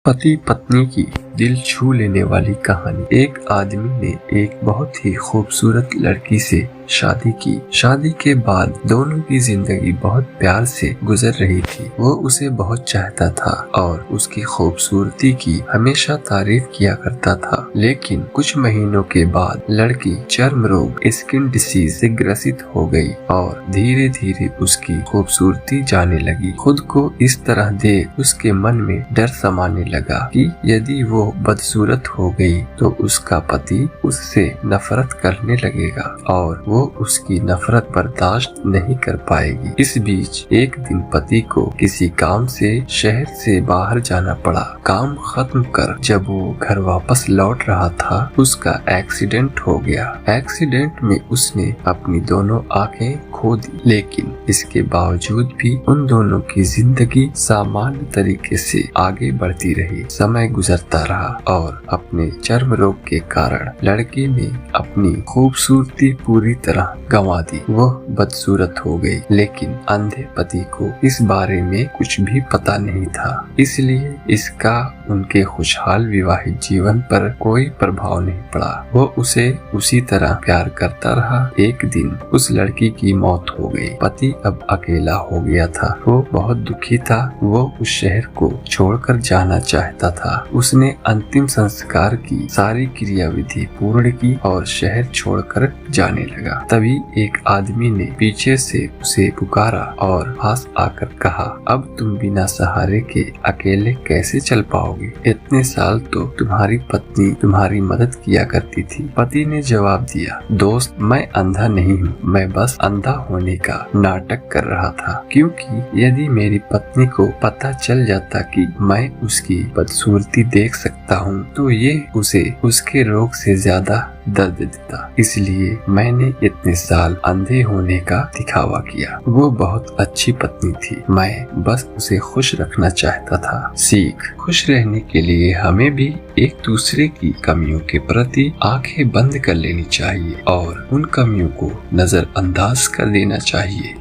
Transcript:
पति पत्नी की दिल छू लेने वाली कहानी। एक आदमी ने एक बहुत ही खूबसूरत लड़की से शादी की। शादी के बाद दोनों की जिंदगी बहुत प्यार से गुजर रही थी। वो उसे बहुत चाहता था और उसकी खूबसूरती की हमेशा तारीफ किया करता था। लेकिन कुछ महीनों के बाद लड़की चर्म रोग स्किन डिसीज से ग्रसित हो गई और धीरे धीरे उसकी खूबसूरती जाने लगी। खुद को इस तरह देख उसके मन में डर समाने लगा कि यदि वो बदसूरत हो गई तो उसका पति उससे नफरत करने लगेगा और वो उसकी नफरत बर्दाश्त नहीं कर पाएगी। इस बीच एक दिन पति को किसी काम से शहर से बाहर जाना पड़ा। काम खत्म कर जब वो घर वापस लौट रहा था उसका एक्सीडेंट हो गया। एक्सीडेंट में उसने अपनी दोनों आंखें खो दी, लेकिन इसके बावजूद भी उन दोनों की जिंदगी सामान्य तरीके से आगे बढ़ती रही। समय गुजरता रहा और अपने चर्म रोग के कारण लड़की ने अपनी खूबसूरती पूरी तरह गंवा दी। वह बदसूरत हो गई, लेकिन अंधे पति को इस बारे में कुछ भी पता नहीं था, इसलिए इसका उनके खुशहाल विवाहित जीवन पर कोई प्रभाव नहीं पड़ा। वो उसे उसी तरह प्यार करता रहा। एक दिन उस लड़की की मौत हो गई। पति अब अकेला हो गया था। वो बहुत दुखी था। वो उस शहर को छोड़कर जाना चाहता था। उसने अंतिम संस्कार की सारी क्रियाविधि पूर्ण की और शहर छोड़कर जाने लगा। तभी एक आदमी ने पीछे से उसे पुकारा और पास आकर कहा, अब तुम बिना सहारे के अकेले कैसे चल पाओगे? इतने साल तो तुम्हारी पत्नी तुम्हारी मदद किया करती थी। पति ने जवाब दिया, दोस्त, मैं अंधा नहीं हूँ, मैं बस अंधा होने का नाटक कर रहा था, क्योंकि यदि मेरी पत्नी को पता चल जाता कि मैं उसकी बदसूरती देख सकता हूँ तो ये उसे उसके रोग से ज्यादा दर्द देता। इसलिए मैंने इतने साल अंधे होने का दिखावा किया। वो बहुत अच्छी पत्नी थी, मैं बस उसे खुश रखना चाहता था। सीख, खुश रहने के लिए हमें भी एक दूसरे की कमियों के प्रति आंखें बंद कर लेनी चाहिए और उन कमियों को नजरअंदाज कर देना चाहिए।